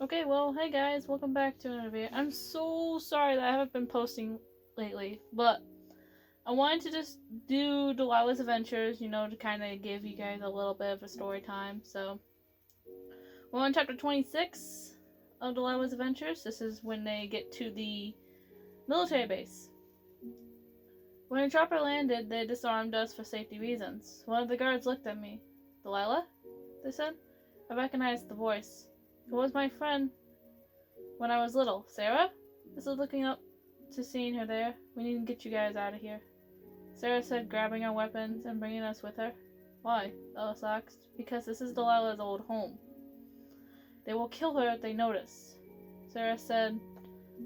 Okay, well, hey guys, welcome back to another video. I'm so sorry that I haven't been posting lately, but I wanted to just do Delilah's Adventures, to kind of give you guys a little bit of a story time. So, we're on chapter 26 of Delilah's Adventures. This is when they get to the military base. When the chopper landed, they disarmed us for safety reasons. One of the guards looked at me. Delilah? They said. I recognized the voice. It was my friend when I was little. Sarah? I said, looking up to seeing her there. We need to get you guys out of here. Sarah said, grabbing our weapons and bringing us with her. Why? Ellis asked. Because this is Delilah's old home. They will kill her if they notice. Sarah said,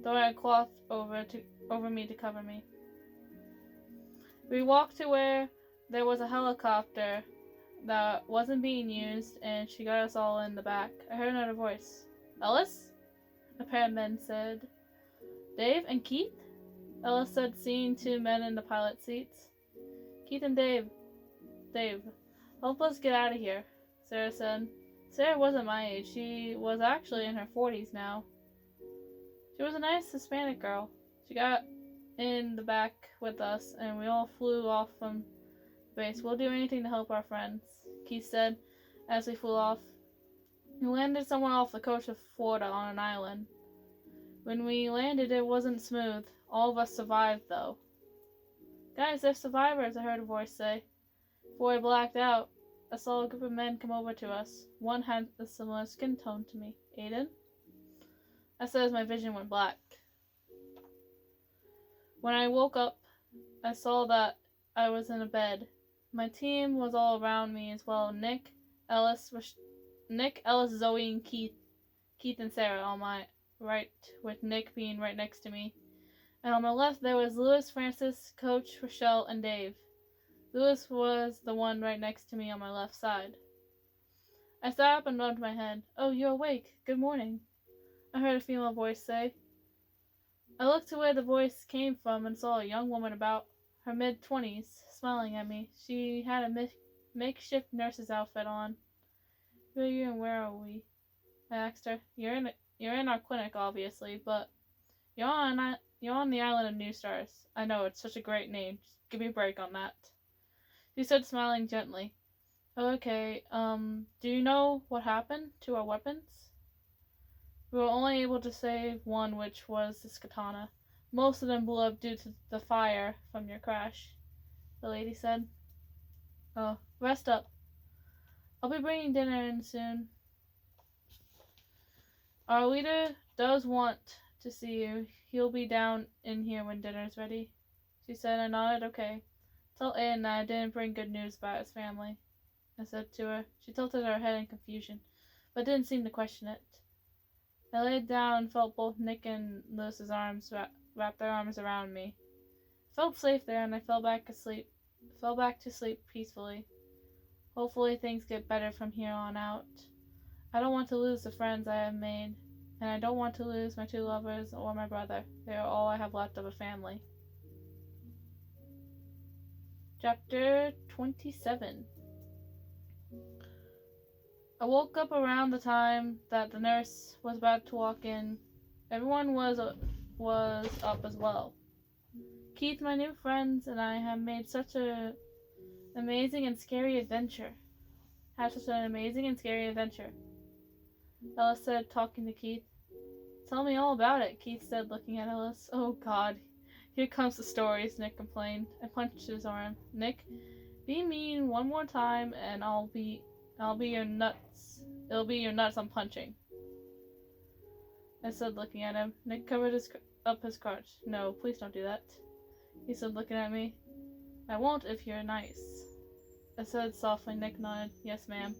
throwing a cloth over me to cover me. We walked to where there was a helicopter that wasn't being used, and she got us all in the back. I heard another voice. Ellis? A pair of men said. Dave and Keith? Ellis said, seeing two men in the pilot seats. Keith and Dave. Dave, help us get out of here, Sarah said. Sarah wasn't my age. She was actually in her 40s now. She was a nice Hispanic girl. She got in the back with us, and we all flew off from base. We'll do anything to help our friends, Keith said as we flew off. We landed somewhere off the coast of Florida on an island. When we landed, it wasn't smooth. All of us survived, though. Guys, they're survivors, I heard a voice say. Before I blacked out, I saw a group of men come over to us. One had a similar skin tone to me. Aiden? I said as my vision went black. When I woke up, I saw that I was in a bed. My team was all around me as well. Nick, Ellis, Zoe, and Keith and Sarah on my right, with Nick being right next to me. And on my left there was Lewis, Francis, Coach, Rochelle, and Dave. Lewis was the one right next to me on my left side. I sat up and nodded my head. Oh, you're awake. Good morning, I heard a female voice say. I looked to where the voice came from and saw a young woman about her mid-20s smiling at me. She had a makeshift nurse's outfit on. Who are you and where are we? I asked her. You're in our clinic, obviously, but you're on the island of New Stars. I know, it's such a great name. Just give me a break on that. She said, smiling gently. Okay, do you know what happened to our weapons? We were only able to save one, which was this katana. Most of them blew up due to the fire from your crash, the lady said. Oh, rest up. I'll be bringing dinner in soon. Our leader does want to see you. He'll be down in here when dinner's ready, she said. I nodded. Okay. Tell Aiden that I didn't bring good news about his family, I said to her. She tilted her head in confusion, but didn't seem to question it. I laid down and felt both Nick and Lewis's arms wrap their arms around me. I felt safe there, and I fell back to sleep peacefully. Hopefully things get better from here on out. I don't want to lose the friends I have made, and I don't want to lose my two lovers or my brother. They are all I have left of a family. Chapter 27. I woke up around the time that the nurse was about to walk in. Everyone was up as well. Keith, my new friends, and I have made such an amazing and scary adventure. Ellis said, talking to Keith. Tell me all about it, Keith said, looking at Ellis. Oh God, here comes the stories, Nick complained. I punched his arm. Nick, be mean one more time and I'll be your nuts. It'll be your nuts I'm punching, I said, looking at him. Nick covered up his crotch. No, please don't do that, he said, looking at me. I won't if you're nice, I said softly. Nick nodded. Yes, ma'am.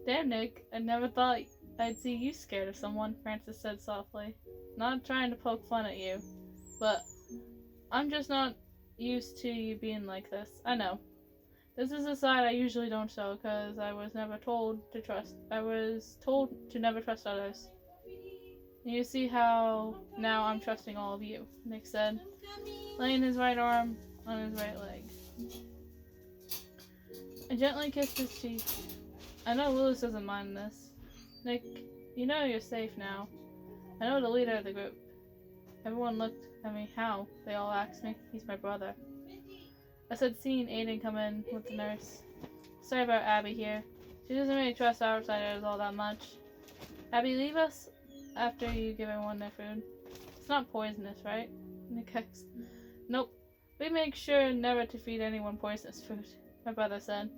Damn, Nick, I never thought I'd see you scared of someone, Francis said softly. Not trying to poke fun at you, but I'm just not used to you being like this. I know. This is a side I usually don't show, because I was told to never trust others. You see how now I'm trusting all of you, Nick said, laying his right arm on his right leg. I gently kissed his cheek. I know Lewis doesn't mind this. Nick, You know you're safe now. I know the leader of the group. Everyone looked at me. How? They all asked me. He's my brother. I said seeing Aiden come in with the nurse. Sorry about Abby here. She doesn't really trust outsiders all that much. Abby, leave us after you give everyone their food. It's not poisonous, right? Nick asked. Nope. We make sure never to feed anyone poisonous food, my brother said.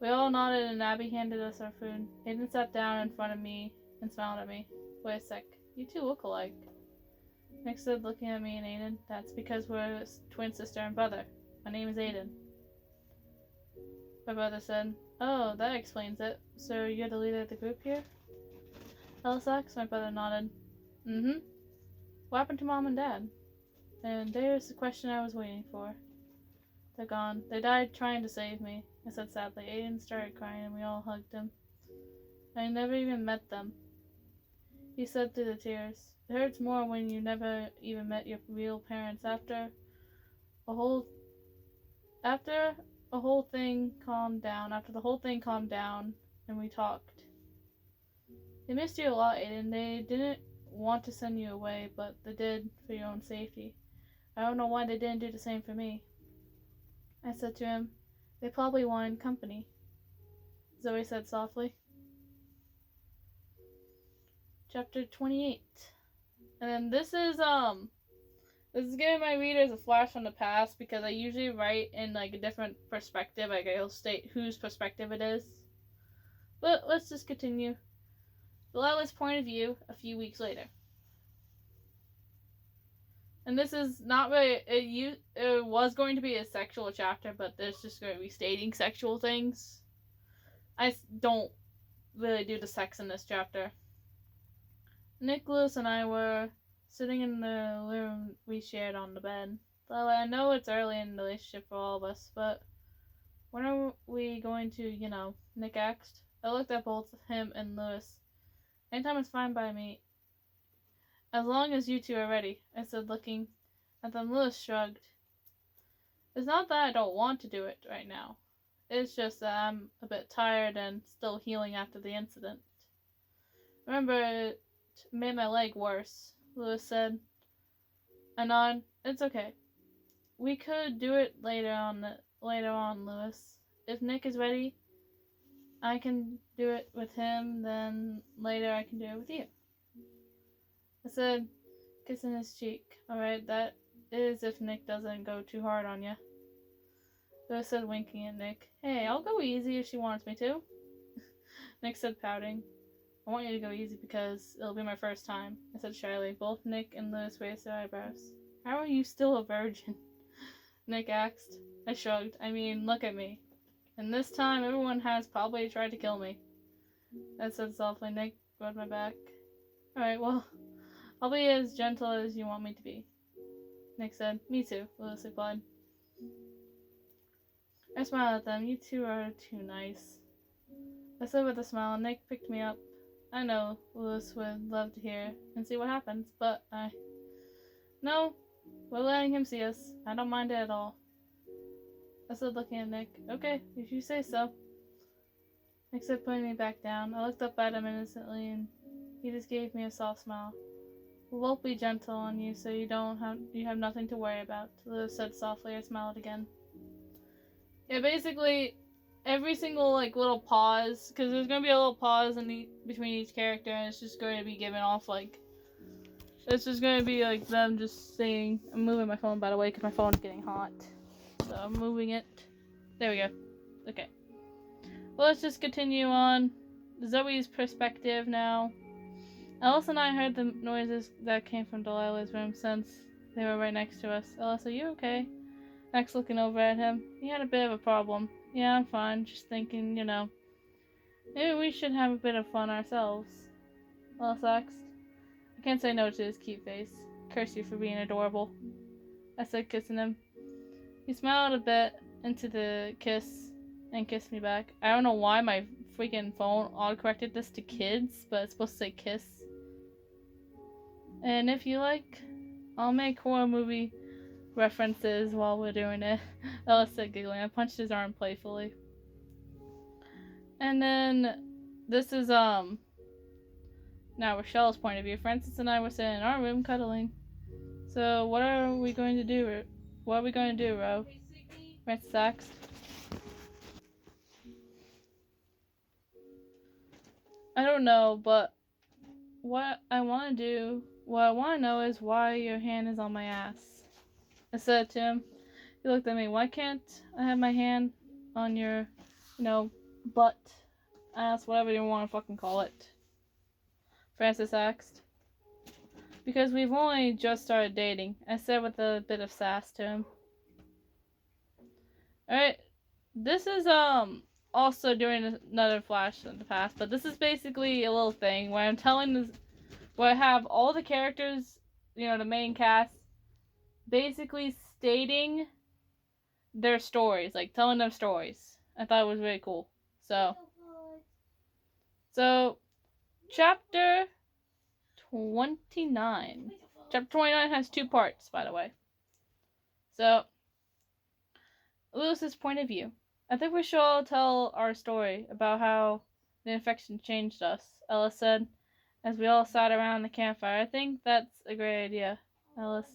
We all nodded and Abby handed us our food. Aiden sat down in front of me and smiled at me. Wait a sec. You two look alike. Nick said, looking at me and Aiden. That's because we're twin sister and brother. My name is Aiden. My brother said, oh, that explains it. So you're the leader of the group here? Alice asked. My brother nodded. Mm-hmm. What happened to Mom and Dad? And there's the question I was waiting for. They're gone. They died trying to save me, I said sadly. Aiden started crying and we all hugged him. I never even met them. He said through the tears. It hurts more when you never even met your real parents after the whole thing calmed down and we talked. They missed you a lot, Aiden. They didn't want to send you away, but they did for your own safety. I don't know why they didn't do the same for me. I said to him, they probably wanted company. Zoe said softly. Chapter 28. And then this is giving my readers a flash from the past because I usually write in like a different perspective. Like I'll state whose perspective it is. But let's just continue. Delilah's point of view a few weeks later. And this is not really, it was going to be a sexual chapter, but there's just going to be stating sexual things. I don't really do the sex in this chapter. Nicholas and I were sitting in the room we shared on the bed. Delilah, I know it's early in the relationship for all of us, but when are we going to, Nick asked. I looked at both him and Lewis. Anytime is fine by me. As long as you two are ready, I said, looking at them. Lewis shrugged. It's not that I don't want to do it right now. It's just that I'm a bit tired and still healing after the incident. Remember, it made my leg worse, Lewis said. I nodded. It's okay. We could do it later on, Lewis. If Nick is ready, I can do it with him, then later I can do it with you. I said, kissing his cheek. Alright, that is if Nick doesn't go too hard on you. Lewis said, winking at Nick. Hey, I'll go easy if she wants me to. Nick said, pouting. I want you to go easy because it'll be my first time, I said shyly. Both Nick and Lewis raised their eyebrows. How are you still a virgin? Nick asked. I shrugged. I mean, look at me. And this time, everyone has probably tried to kill me. I said softly. Nick rubbed my back. Alright, well, I'll be as gentle as you want me to be. Nick said. Me too, Lewis replied. I smiled at them. You two are too nice. I said with a smile. Nick picked me up. I know Lewis would love to hear and see what happens, but No, we're letting him see us. I don't mind it at all. I said, looking at Nick. Okay, if you say so. Nick said, putting me back down. I looked up at him innocently, and he just gave me a soft smile. We'll both be gentle on you, so you have nothing to worry about. Lewis said softly. I smiled again. Yeah, basically, every single little pause, because there's gonna be a little pause between each character, and it's just going to be given off it's just going to be them just saying. I'm moving my phone, by the way, because my phone's getting hot. So I'm moving it. There we go. Okay. Well, let's just continue on. Zoe's perspective now. Alice and I heard the noises that came from Delilah's room since they were right next to us. Alice, are you okay? Max looking over at him. He had a bit of a problem. Yeah, I'm fine. Just thinking, maybe we should have a bit of fun ourselves. Alice asked. I can't say no to his cute face. Curse you for being adorable, I said, kissing him. He smiled a bit into the kiss and kissed me back. I don't know why my freaking phone autocorrected this to kids, but it's supposed to say kiss. And if you like, I'll make horror movie references while we're doing it. Alice said, giggling. I punched his arm playfully. And then this is Now, Rochelle's point of view. Francis and I were sitting in our room cuddling. So, what are we going to do? What are we going to do, Ro? Francis asked. I don't know, but what I want to know is why your hand is on my ass. I said to him. He looked at me. Why can't I have my hand on your, butt, ass, whatever you want to fucking call it? Francis asked. Because we've only just started dating, I said with a bit of sass to him. Alright, this is also during another flash in the past, but this is basically a little thing where I'm telling this, where I have all the characters, the main cast, basically stating their stories, like telling their stories. I thought it was really cool. So chapter 29. Chapter 29 has 2 parts, by the way. So, Lewis's point of view. I think we should all tell our story about how the infection changed us, Ellis said, as we all sat around the campfire. I think that's a great idea, Ellis.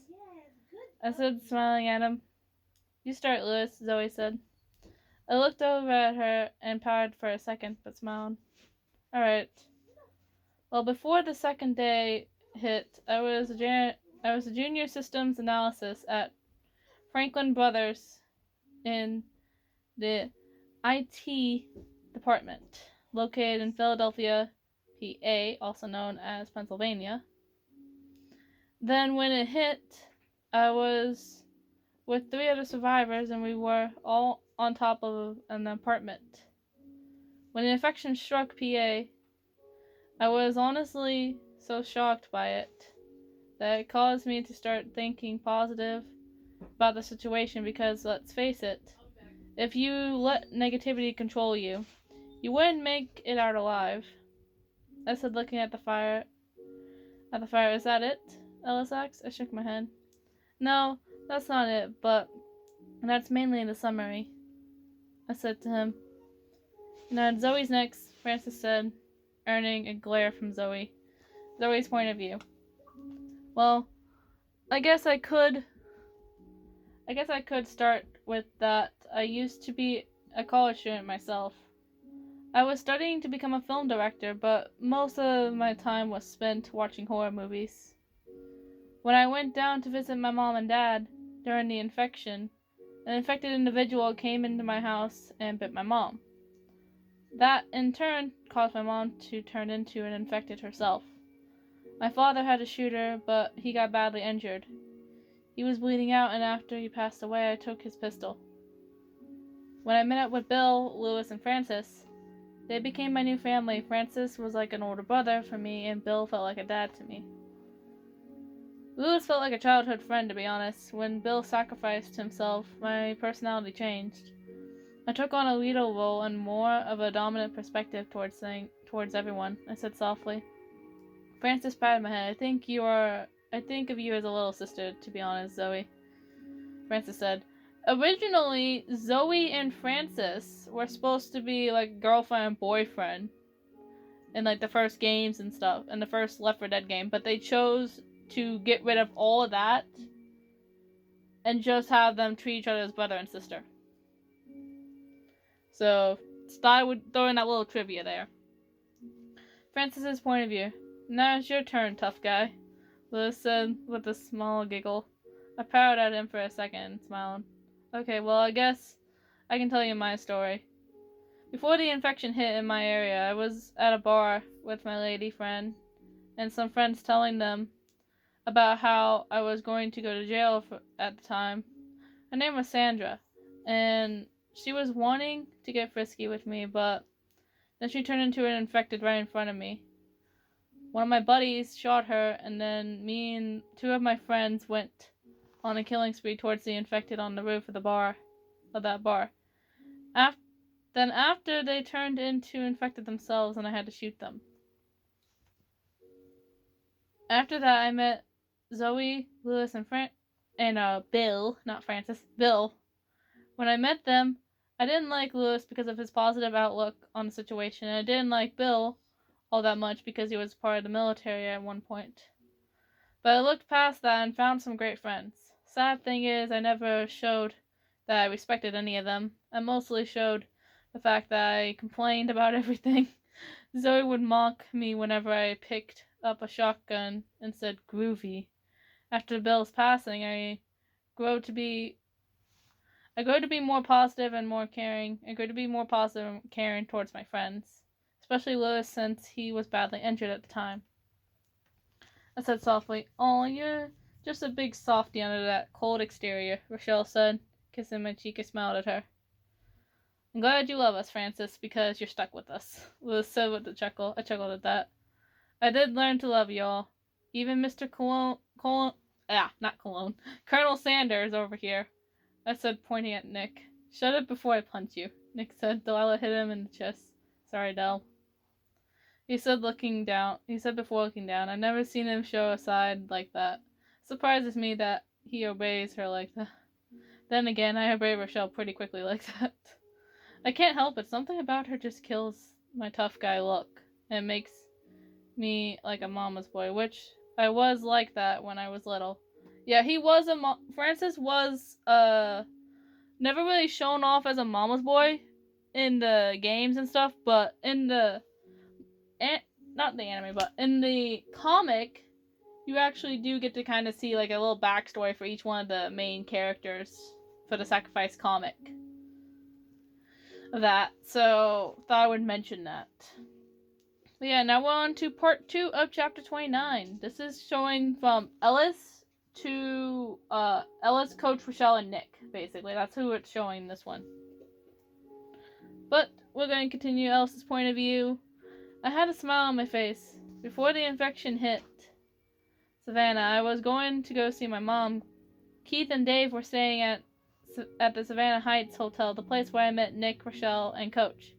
I said, smiling at him. You start, Lewis, Zoe said. I looked over at her and pouted for a second, but smiled. Alright. Well, before the second day hit, I was a junior systems analysis at Franklin Brothers in the IT department, located in Philadelphia, PA, also known as Pennsylvania. Then when it hit, I was with 3 other survivors and we were all on top of an apartment. When the infection struck PA, I was honestly so shocked by it that it caused me to start thinking positive about the situation because, let's face it, if you let negativity control you, you wouldn't make it out alive. I said, looking at the fire. Is that it? Ellis asked. I shook my head. No, that's not it, but that's mainly the summary, I said to him. Zoe's next, Francis said, earning a glare from Zoe. Zoe's point of view. Well, I guess I could start with that. I used to be a college student myself. I was studying to become a film director, but most of my time was spent watching horror movies. When I went down to visit my mom and dad during the infection, an infected individual came into my house and bit my mom. That, in turn, caused my mom to turn into an infected herself. My father had to shoot her, but he got badly injured. He was bleeding out, and after he passed away, I took his pistol. When I met up with Bill, Lewis, and Francis, they became my new family. Francis was like an older brother for me, and Bill felt like a dad to me. Lewis felt like a childhood friend, to be honest. When Bill sacrificed himself, my personality changed. I took on a leader role and more of a dominant perspective towards everyone, I said softly. Francis patted my head. I think of you as a little sister, to be honest, Zoe. Francis said. Originally, Zoe and Francis were supposed to be like girlfriend and boyfriend in like the first games and stuff, in the first Left 4 Dead game, but they chose to get rid of all of that and just have them treat each other as brother and sister. So, I would throw in that little trivia there. Francis's point of view. Now it's your turn, tough guy, Lewis said with a small giggle. I pouted at him for a second and smiled. Okay, well, I guess I can tell you my story. Before the infection hit in my area, I was at a bar with my lady friend and some friends telling them about how I was going to go to jail at the time. Her name was Sandra, and she was wanting to get frisky with me, but then she turned into an infected right in front of me. One of my buddies shot her, and then me and 2 of my friends went on a killing spree towards the infected on the roof of that bar. After they turned into infected themselves, and I had to shoot them. After that, I met Zoe, Lewis, and Bill, not Francis, Bill. When I met them, I didn't like Lewis because of his positive outlook on the situation, and I didn't like Bill all that much because he was part of the military at one point. But I looked past that and found some great friends. Sad thing is, I never showed that I respected any of them. I mostly showed the fact that I complained about everything. Zoe would mock me whenever I picked up a shotgun and said groovy. After Bill's passing, I grew to be more positive and more caring. I grew to be more positive and caring towards my friends, especially Lewis since he was badly injured at the time. I said softly, "Oh, you're just a big softy under that cold exterior," Rochelle said, kissing my cheek. I smiled at her. "I'm glad you love us, Francis, because you're stuck with us," Lewis said with a chuckle. I chuckled at that. "I did learn to love you all. Even Mr. Colonel Sanders over here," I said, pointing at Nick. "Shut it before I punch you," Nick said. Delilah hit him in the chest. "Sorry, Del," he said before looking down. I've never seen him show a side like that. It surprises me that he obeys her like that. Then again, I obey Rochelle pretty quickly like that. I can't help it. Something about her just kills my tough guy look. And makes me like a mama's boy, which I was like that when I was little. Yeah, he was Francis was never really shown off as a mama's boy in the games and stuff, but in the not the anime, but in the comic, you actually do get to kind of see like a little backstory for each one of the main characters for the Sacrifice comic. Of that, so thought I would mention that. But yeah, now we're on to part 2 of chapter 29. This is showing from Ellis to Ellis, Coach, Rochelle, and Nick. Basically, that's who it's showing this one. But we're going to continue Ellis's point of view. I had a smile on my face. Before the infection hit Savannah, I was going to go see my mom. Keith and Dave were staying at the Savannah Heights Hotel, the place where I met Nick, Rochelle, and Coach.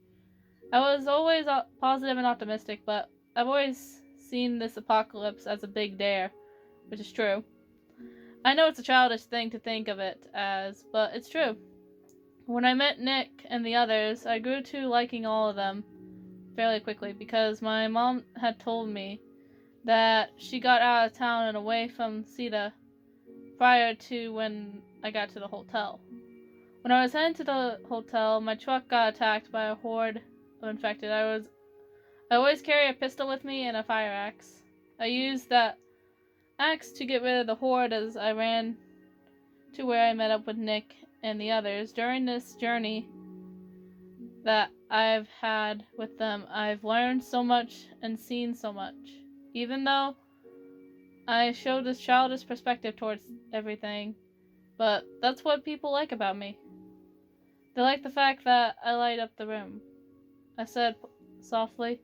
I was always positive and optimistic, but I've always seen this apocalypse as a big dare, which is true. I know it's a childish thing to think of it as, but it's true. When I met Nick and the others, I grew to liking all of them fairly quickly because my mom had told me that she got out of town and away from Sita prior to when I got to the hotel. When I was heading to the hotel, my truck got attacked by a horde of infected. I always carry a pistol with me and a fire axe. I used that axe to get rid of the horde as I ran to where I met up with Nick and the others. During this journey that I've had with them, I've learned so much and seen so much. Even though I showed this childish perspective towards everything, but that's what people like about me. They like the fact that I light up the room. I said softly.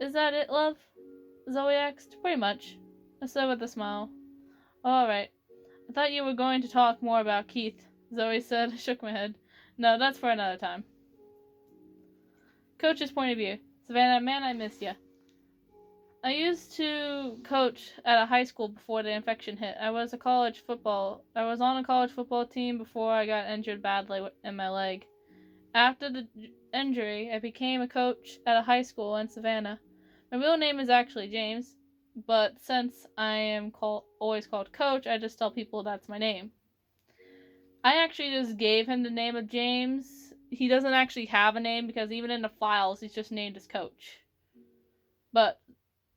"Is that it, love?" Zoe asked. "Pretty much," I said with a smile. "Alright. I thought you were going to talk more about Keith," Zoe said. I shook my head. "No, that's for another time." Coach's point of view. Savannah, man, I miss ya. I used to coach at a high school before the infection hit. I was on a college football team before I got injured badly in my leg. After the injury, I became a coach at a high school in Savannah. My real name is actually James, but since I am always called Coach, I just tell people that's my name. I actually just gave him the name of James. He doesn't actually have a name because even in the files, he's just named as Coach. But,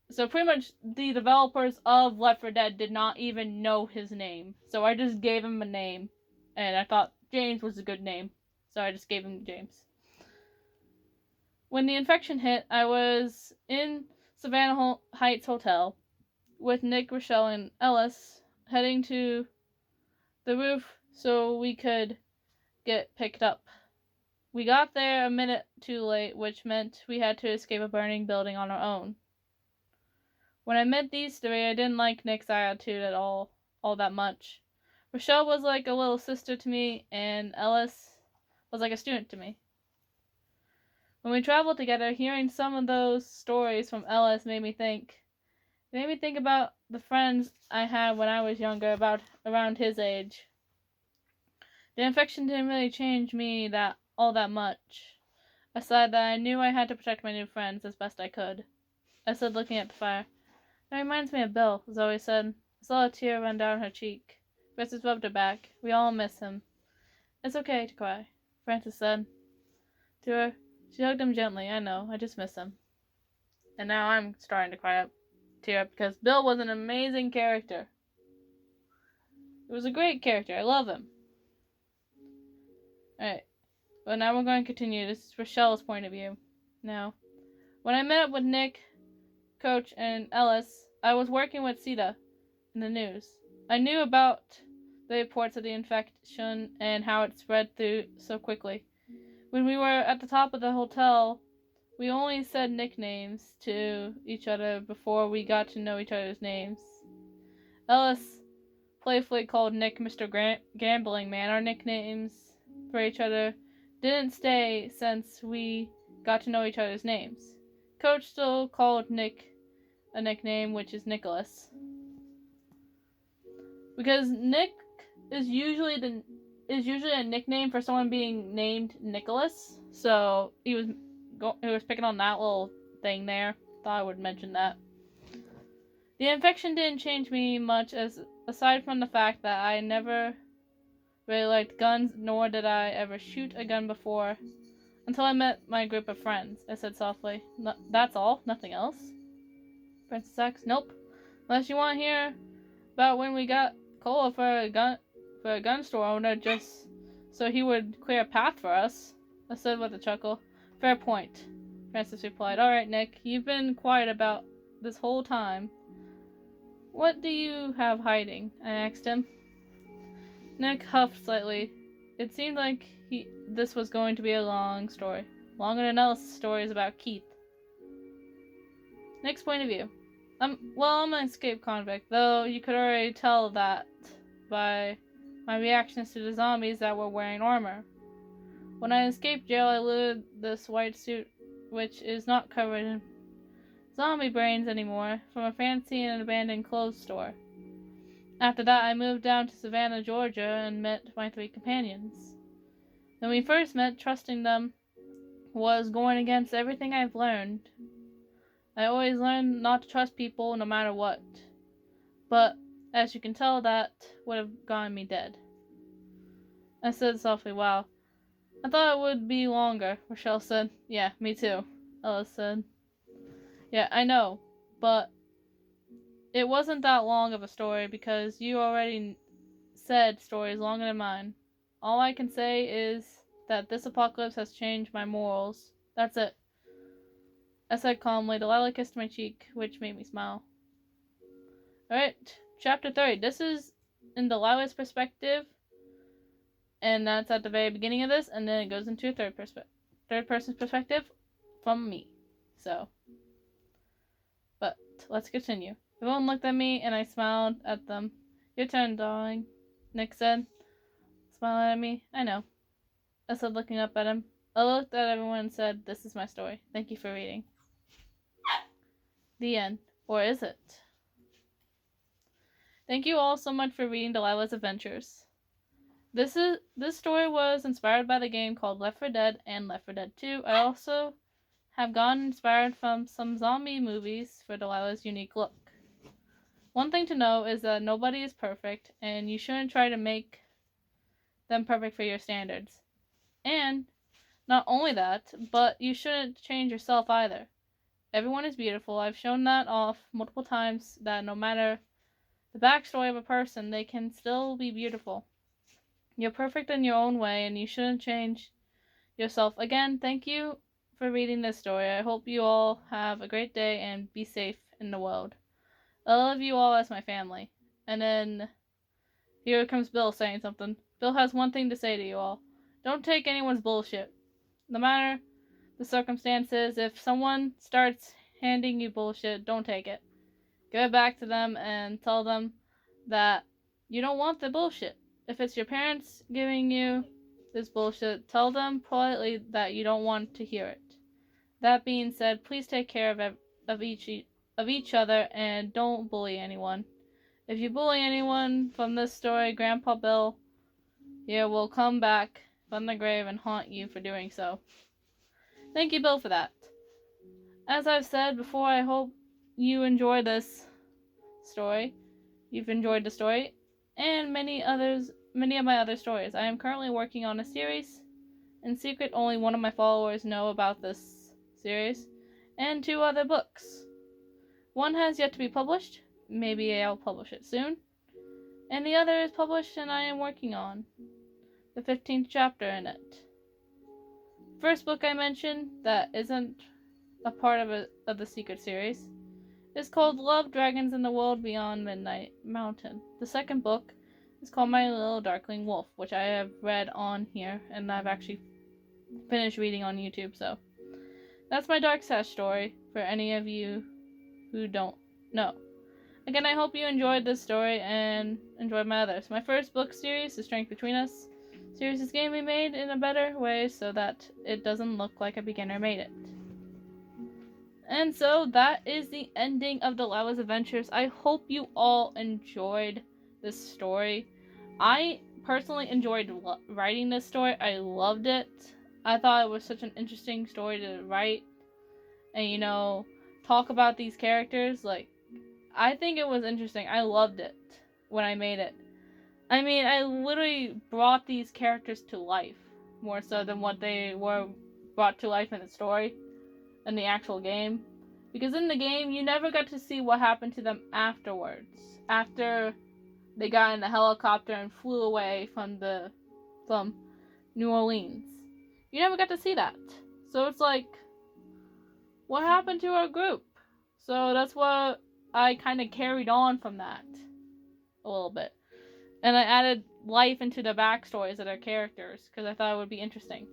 so pretty much the developers of Left 4 Dead did not even know his name. So I just gave him a name, and I thought James was a good name. So I just gave him James. When the infection hit, I was in Savannah Heights Hotel with Nick, Rochelle, and Ellis heading to the roof so we could get picked up. We got there a minute too late, which meant we had to escape a burning building on our own. When I met these three, I didn't like Nick's attitude at all that much. Rochelle was like a little sister to me, and Ellis was like a student to me. When we traveled together, hearing some of those stories from Ellis made me think about the friends I had when I was younger, around his age. The infection didn't really change me all that much. I sighed that I knew I had to protect my new friends as best I could. I said, looking at the fire. That reminds me of Bill, Zoe said. I saw a tear run down her cheek. Francis rubbed her back. We all miss him. It's okay to cry, Francis said to her. She hugged him gently. I know, I just miss him. And now I'm starting to tear up because Bill was an amazing character. It was a great character. I love him. Alright, but now we're going to continue. This is Rochelle's point of view. Now, when I met up with Nick, Coach, and Ellis, I was working with Sita in the news. I knew about the reports of the infection and how it spread through so quickly. When we were at the top of the hotel, we only said nicknames to each other before we got to know each other's names. Ellis playfully called Nick Mr. Gambling Man. Our nicknames for each other didn't stay since we got to know each other's names. Coach still called Nick a nickname, which is Nicholas. Because Nick is usually a nickname for someone being named Nicholas. So he was picking on that little thing there. Thought I would mention that. The infection didn't change me much, aside from the fact that I never really liked guns, nor did I ever shoot a gun before, until I met my group of friends. I said softly. That's all? Nothing else? Princess asked. Nope. Unless you want to hear about when we got cola for a gun store owner just so he would clear a path for us, I said with a chuckle. Fair point, Francis replied. Alright, Nick, you've been quiet about this whole time. What do you have hiding? I asked him. Nick huffed slightly. It seemed like this was going to be a long story. Longer than Ellis' stories about Keith. Nick's point of view. I'm an escaped convict, though you could already tell that by my reactions to the zombies that were wearing armor. When I escaped jail, I looted this white suit, which is not covered in zombie brains anymore, from a fancy and abandoned clothes store. After that, I moved down to Savannah, Georgia, and met my 3 companions. When we first met, trusting them was going against everything I've learned. I always learned not to trust people no matter what. But, as you can tell, that would have gotten me dead. I said softly, wow. I thought it would be longer, Rochelle said. Yeah, me too, Ellis said. Yeah, I know, but it wasn't that long of a story because you already said stories longer than mine. All I can say is that this apocalypse has changed my morals. That's it. I said calmly. Delilah kissed my cheek, which made me smile. Alright, chapter 30. This is in Delilah's perspective, and that's at the very beginning of this, and then it goes into a third person's perspective from me. So, but let's continue. Everyone looked at me, and I smiled at them. Your turn, darling, Nick said, smiling at me. I know, I said, looking up at him. I looked at everyone and said, this is my story. Thank you for reading. The end. Or is it? Thank you all so much for reading Delilah's Adventures. This story was inspired by the game called Left 4 Dead and Left 4 Dead 2. I also have gotten inspired from some zombie movies for Delilah's unique look. One thing to know is that nobody is perfect, and you shouldn't try to make them perfect for your standards. And not only that, but you shouldn't change yourself either. Everyone is beautiful. I've shown that off multiple times, that no matter the backstory of a person, they can still be beautiful. You're perfect in your own way, and you shouldn't change yourself. Again, thank you for reading this story. I hope you all have a great day and be safe in the world. I love you all as my family. And then here comes Bill saying something. Bill has one thing to say to you all. Don't take anyone's bullshit. No matter the circumstances, if someone starts handing you bullshit, don't take it. Give it back to them and tell them that you don't want the bullshit. If it's your parents giving you this bullshit, tell them politely that you don't want to hear it. That being said, please take care of each other and don't bully anyone. If you bully anyone from this story, Grandpa Bill here will come back from the grave and haunt you for doing so. Thank you, Bill, for that. As I've said before, I hope you enjoy this story. You've enjoyed the story, and many of my other stories. I am currently working on a series. In secret, only one of my followers know about this series, and 2 other books. One has yet to be published. Maybe I'll publish it soon. And the other is published and I am working on the 15th chapter in it. First book I mentioned that isn't a part of the Secret series is called Love, Dragons, and the World Beyond Midnight Mountain. The second book is called My Little Darkling Wolf, which I have read on here, and I've actually finished reading on YouTube, so that's my Dark Sash story for any of you who don't know. Again, I hope you enjoyed this story and enjoyed my others. My first book series, The Strength Between Us series, is going to be made in a better way so that it doesn't look like a beginner made it. And so that is the ending of Delilah's Adventures. I hope you all enjoyed this story. I personally enjoyed writing this story. I loved it. I thought it was such an interesting story to write and, talk about these characters. I think it was interesting. I loved it when I made it. I mean, I literally brought these characters to life more so than what they were brought to life in the story in the actual game. Because in the game, you never got to see what happened to them afterwards. After they got in the helicopter and flew away from New Orleans. You never got to see that. So it's like, what happened to our group? So that's what I kind of carried on from that a little bit. And I added life into the backstories of their characters because I thought it would be interesting.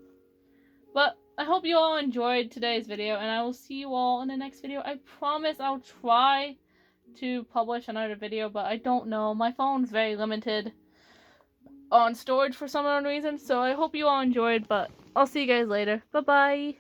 But I hope you all enjoyed today's video, and I will see you all in the next video. I promise I'll try to publish another video, but I don't know. My phone's very limited on storage for some unknown reason, so I hope you all enjoyed, but I'll see you guys later. Bye-bye!